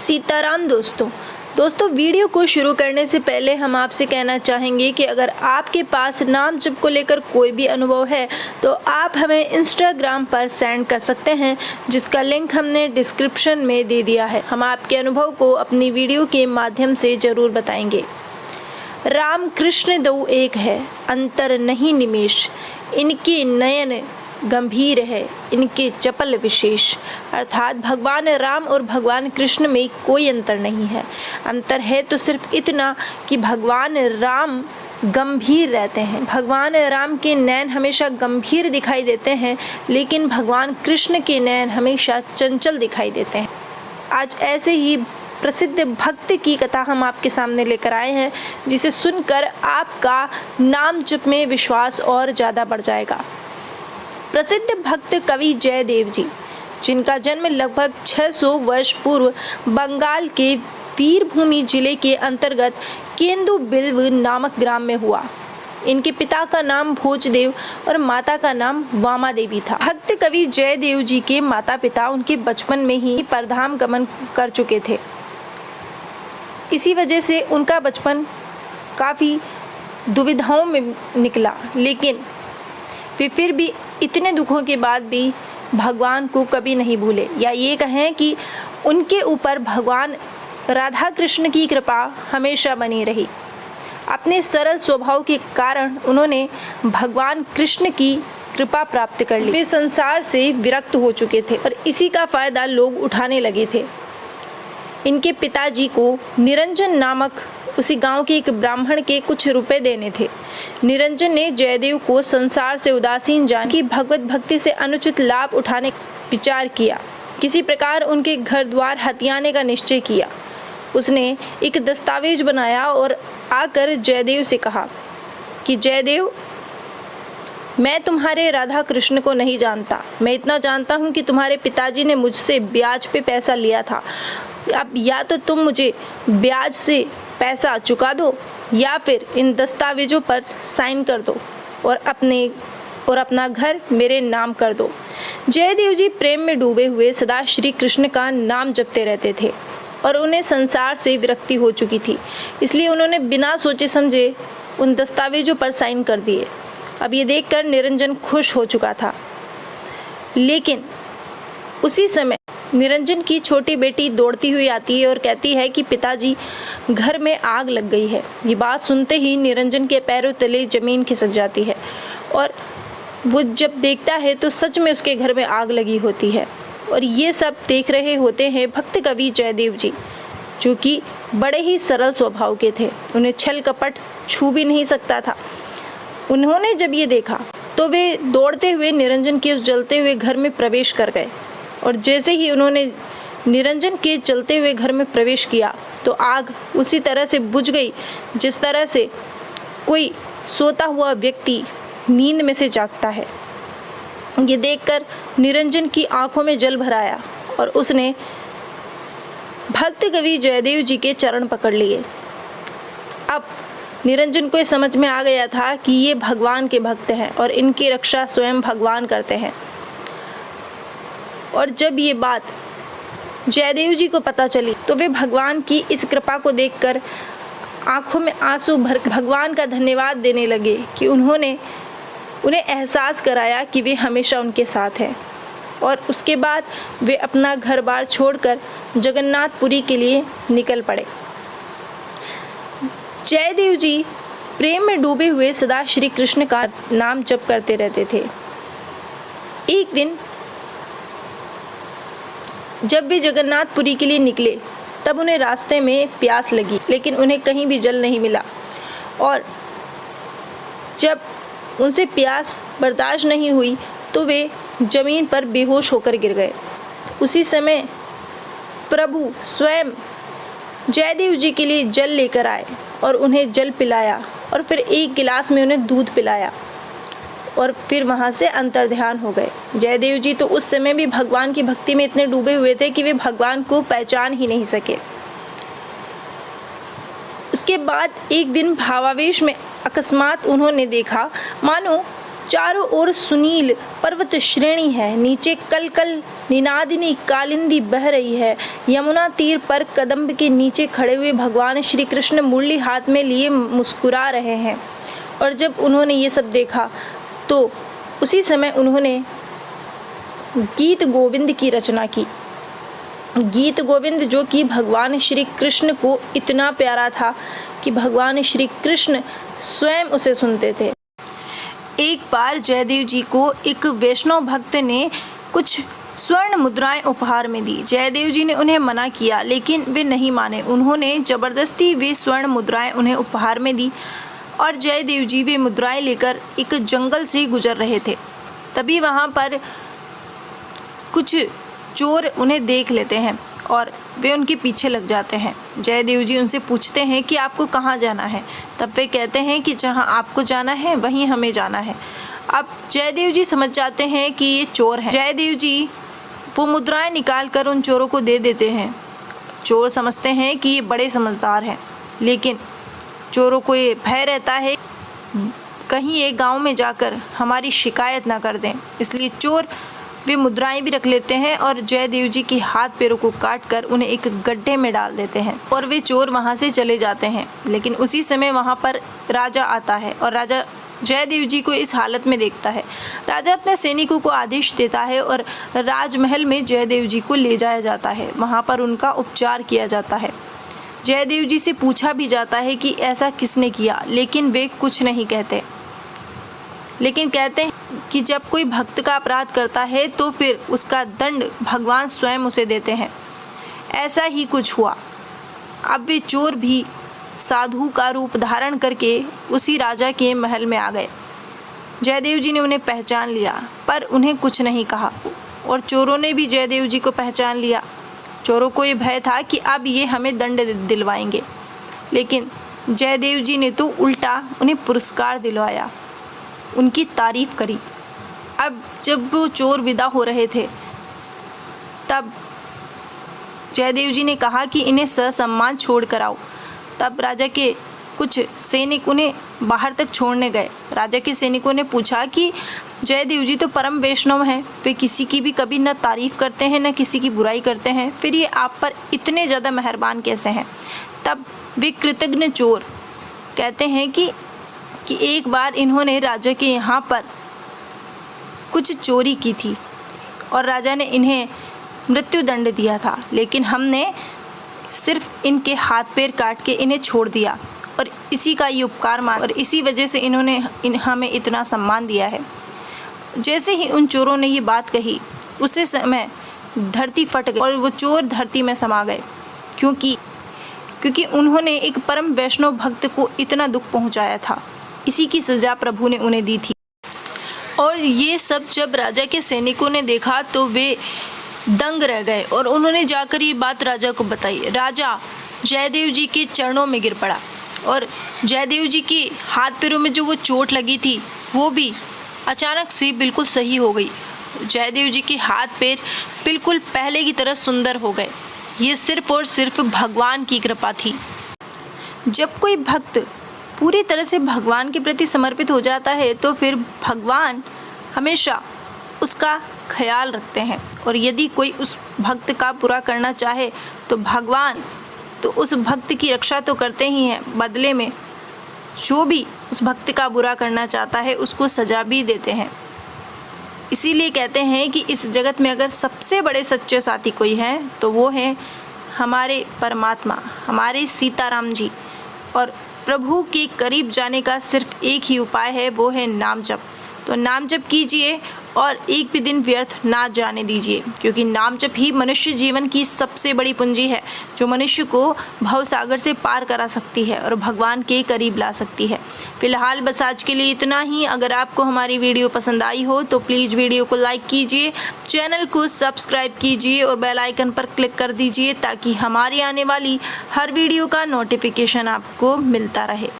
सीताराम दोस्तों वीडियो को शुरू करने से पहले हम आपसे कहना चाहेंगे कि अगर आपके पास नाम जप को लेकर कोई भी अनुभव है तो आप हमें इंस्टाग्राम पर सेंड कर सकते हैं, जिसका लिंक हमने डिस्क्रिप्शन में दे दिया है। हम आपके अनुभव को अपनी वीडियो के माध्यम से ज़रूर बताएंगे। राम कृष्ण दो एक है, अंतर नहीं निमेष, इनके नयन गंभीर है, इनके चपल विशेष। अर्थात भगवान राम और भगवान कृष्ण में कोई अंतर नहीं है। अंतर है तो सिर्फ इतना कि भगवान राम गंभीर रहते हैं। भगवान राम के नयन हमेशा गंभीर दिखाई देते हैं, लेकिन भगवान कृष्ण के नयन हमेशा चंचल दिखाई देते हैं। आज ऐसे ही प्रसिद्ध भक्त की कथा हम आपके सामने लेकर आए हैं, जिसे सुनकर आपका नाम जप में विश्वास और ज़्यादा बढ़ जाएगा। प्रसिद्ध भक्त कवि जयदेव जी, जिनका जन्म लगभग 600 वर्ष पूर्व बंगाल के वीरभूमि जिले के अंतर्गत केंदुबिल्व नामक ग्राम में हुआ। इनके पिता का नाम भोजदेव और माता का नाम वामा देवी था। भक्त कवि जयदेव जी के माता पिता उनके बचपन में ही परधाम गमन कर चुके थे। इसी वजह से उनका बचपन काफ़ी दुविधाओं में निकला, लेकिन वे फिर भी इतने दुखों के बाद भी भगवान को कभी नहीं भूले, या ये कहें कि उनके ऊपर भगवान राधा कृष्ण की कृपा हमेशा बनी रही। अपने सरल स्वभाव के कारण उन्होंने भगवान कृष्ण की कृपा प्राप्त कर ली। वे संसार से विरक्त हो चुके थे और इसी का फायदा लोग उठाने लगे थे। इनके पिताजी को निरंजन नामक उसी गांव के एक ब्राह्मण के कुछ रुपए देने थे। निरंजन ने जयदेव को संसार से उदासीन जान की भगवत भक्ति से अनुचित लाभ उठाने का विचार किया। किसी प्रकार उनके घर द्वार हथियाने का निश्चय किया। उसने एक दस्तावेज बनाया और आकर जयदेव से कहा कि जयदेव, मैं तुम्हारे राधा कृष्ण को नहीं जानता। मैं इतना जानता हूँ कि तुम्हारे पिताजी ने मुझसे ब्याज पे पैसा लिया था। अब या तो तुम मुझे ब्याज से पैसा चुका दो या फिर इन दस्तावेजों पर साइन कर दो और अपना घर मेरे नाम कर दो। जयदेव जी प्रेम में डूबे हुए सदा श्री कृष्ण का नाम जपते रहते थे और उन्हें संसार से विरक्ति हो चुकी थी, इसलिए उन्होंने बिना सोचे समझे उन दस्तावेजों पर साइन कर दिए। अब ये देखकर निरंजन खुश हो चुका था, लेकिन उसी समय निरंजन की छोटी बेटी दौड़ती हुई आती है और कहती है कि पिताजी, घर में आग लग गई है। ये बात सुनते ही निरंजन के पैरों तले जमीन खिसक जाती है और वो जब देखता है तो सच में उसके घर में आग लगी होती है। और ये सब देख रहे होते हैं भक्त कवि जयदेव जी, जो कि बड़े ही सरल स्वभाव के थे। उन्हें छल कपट छू भी नहीं सकता था। उन्होंने जब ये देखा तो वे दौड़ते हुए निरंजन के उस जलते हुए घर में प्रवेश कर गए और जैसे ही उन्होंने निरंजन के चलते हुए घर में प्रवेश किया तो आग उसी तरह से बुझ गई जिस तरह से कोई सोता हुआ व्यक्ति नींद में से जागता है। ये देखकर निरंजन की आंखों में जल भर आया और उसने भक्त कवि जयदेव जी के चरण पकड़ लिए। अब निरंजन को समझ में आ गया था कि ये भगवान के भक्त हैं और इनकी रक्षा स्वयं भगवान करते हैं। और जब ये बात जयदेव जी को पता चली तो वे भगवान की इस कृपा को देखकर आंखों में आंसू भर भगवान का धन्यवाद देने लगे कि उन्हें एहसास कराया कि वे हमेशा उनके साथ हैं। और उसके बाद वे अपना घर बार छोड़कर जगन्नाथपुरी के लिए निकल पड़े। जयदेव जी प्रेम में डूबे हुए सदा श्री कृष्ण का नाम जप करते रहते थे। एक दिन जब वे जगन्नाथपुरी के लिए निकले तब उन्हें रास्ते में प्यास लगी, लेकिन उन्हें कहीं भी जल नहीं मिला और जब उनसे प्यास बर्दाश्त नहीं हुई तो वे जमीन पर बेहोश होकर गिर गए। उसी समय प्रभु स्वयं जयदेव जी के लिए जल लेकर आए और उन्हें जल पिलाया और फिर एक गिलास में उन्हें दूध पिलाया और फिर वहाँ से अंतर्ध्यान हो गए। जयदेव जी तो उस समय भी भगवान की भक्ति में इतने डूबे हुए थे कि वे भगवान को पहचान ही नहीं सके। उसके बाद एक दिन भावावेश में अकस्मात उन्होंने देखा मानो चारों ओर सुनील पर्वत श्रेणी है, नीचे कल कल निनादिनी कालिंदी बह रही है। यमुना तीर पर कदम्ब के नीचे खड़े हुए भगवान श्री कृष्ण मुरली हाथ में लिए मुस्कुरा रहे हैं। और जब उन्होंने ये सब देखा तो उसी समय उन्होंने गीत गोविंद की रचना की। गीत गोविंद जो कि भगवान श्री कृष्ण को इतना प्यारा था कि भगवान श्री कृष्ण स्वयं उसे सुनते थे। एक बार जयदेव जी को एक वैष्णव भक्त ने कुछ स्वर्ण मुद्राएं उपहार में दी। जयदेव जी ने उन्हें मना किया लेकिन वे नहीं माने। उन्होंने ज़बरदस्ती वे स्वर्ण मुद्राएं उन्हें उपहार में दी और जयदेव जी वे मुद्राएं लेकर एक जंगल से गुजर रहे थे। तभी वहाँ पर कुछ चोर उन्हें देख लेते हैं और वे उनके पीछे लग जाते हैं। जयदेव जी उनसे पूछते हैं कि आपको कहाँ जाना है। तब वे कहते हैं कि जहाँ आपको जाना है वहीं हमें जाना है। अब जयदेव जी समझ जाते हैं कि ये चोर हैं। जयदेव जी वो मुद्राएं निकाल कर उन चोरों को दे देते हैं। चोर समझते हैं कि ये बड़े समझदार हैं, लेकिन चोरों को ये भय रहता है कहीं ये गांव में जाकर हमारी शिकायत ना कर दें, इसलिए चोर वे मुद्राएं भी रख लेते हैं और जयदेव जी के हाथ पैरों को काट कर उन्हें एक गड्ढे में डाल देते हैं और वे चोर वहां से चले जाते हैं। लेकिन उसी समय वहां पर राजा आता है और राजा जयदेव जी को इस हालत में देखता है। राजा अपने सैनिकों को आदेश देता है और राजमहल में जयदेव जी को ले जाया जाता है। वहाँ पर उनका उपचार किया जाता है। जयदेव जी से पूछा भी जाता है कि ऐसा किसने किया, लेकिन वे कुछ नहीं कहते, लेकिन कहते हैं कि जब कोई भक्त का अपराध करता है तो फिर उसका दंड भगवान स्वयं उसे देते हैं। ऐसा ही कुछ हुआ। अब वे चोर भी साधु का रूप धारण करके उसी राजा के महल में आ गए। जयदेव जी ने उन्हें पहचान लिया पर उन्हें कुछ नहीं कहा और चोरों ने भी जयदेव जी को पहचान लिया। चोरों को ये भय था कि अब ये हमें दंड दिलवाएंगे, लेकिन जयदेव जी ने तो उल्टा उन्हें पुरस्कार दिलवाया, उनकी तारीफ करी। अब जब वो चोर विदा हो रहे थे तब जयदेव जी ने कहा कि इन्हें ससम्मान छोड़ कर आओ। तब राजा के कुछ सैनिक उन्हें बाहर तक छोड़ने गए। राजा के सैनिकों ने पूछा कि जयदेव जी तो परम वैष्णव हैं, वे किसी की भी कभी न तारीफ़ करते हैं न किसी की बुराई करते हैं, फिर ये आप पर इतने ज़्यादा मेहरबान कैसे हैं। तब वे कृतज्ञ चोर कहते हैं कि एक बार इन्होंने राजा के यहाँ पर कुछ चोरी की थी और राजा ने इन्हें मृत्यु दंड दिया था, लेकिन हमने सिर्फ इनके हाथ पैर काट के इन्हें छोड़ दिया और इसी का ये उपकार मान और इसी वजह से इन्होंने हमें इतना सम्मान दिया है। जैसे ही उन चोरों ने ये बात कही उसी समय धरती फट गई और वो चोर धरती में समा गए, क्योंकि उन्होंने एक परम वैष्णव भक्त को इतना दुख पहुंचाया था। इसी की सज़ा प्रभु ने उन्हें दी थी। और ये सब जब राजा के सैनिकों ने देखा तो वे दंग रह गए और उन्होंने जाकर ये बात राजा को बताई। राजा जयदेव जी के चरणों में गिर पड़ा और जयदेव जी के हाथ पैरों में जो वो चोट लगी थी वो भी अचानक से बिल्कुल सही हो गई। जयदेव जी के हाथ पैर बिल्कुल पहले की तरह सुंदर हो गए। ये सिर्फ और सिर्फ भगवान की कृपा थी। जब कोई भक्त पूरी तरह से भगवान के प्रति समर्पित हो जाता है तो फिर भगवान हमेशा उसका ख्याल रखते हैं और यदि कोई उस भक्त का बुरा करना चाहे तो भगवान तो उस भक्त की रक्षा तो करते ही हैं, बदले में जो भी उस भक्त का बुरा करना चाहता है उसको सज़ा भी देते हैं। इसीलिए कहते हैं कि इस जगत में अगर सबसे बड़े सच्चे साथी कोई हैं तो वो हैं हमारे परमात्मा, हमारे सीताराम जी। और प्रभु के करीब जाने का सिर्फ एक ही उपाय है, वो है नाम जप। तो नाम जप कीजिए और एक भी दिन व्यर्थ ना जाने दीजिए, क्योंकि नाम जप ही मनुष्य जीवन की सबसे बड़ी पूंजी है जो मनुष्य को भवसागर से पार करा सकती है और भगवान के करीब ला सकती है। फिलहाल बस आज के लिए इतना ही। अगर आपको हमारी वीडियो पसंद आई हो तो प्लीज़ वीडियो को लाइक कीजिए, चैनल को सब्सक्राइब कीजिए और बेल आइकन पर क्लिक कर दीजिए ताकि हमारी आने वाली हर वीडियो का नोटिफिकेशन आपको मिलता रहे।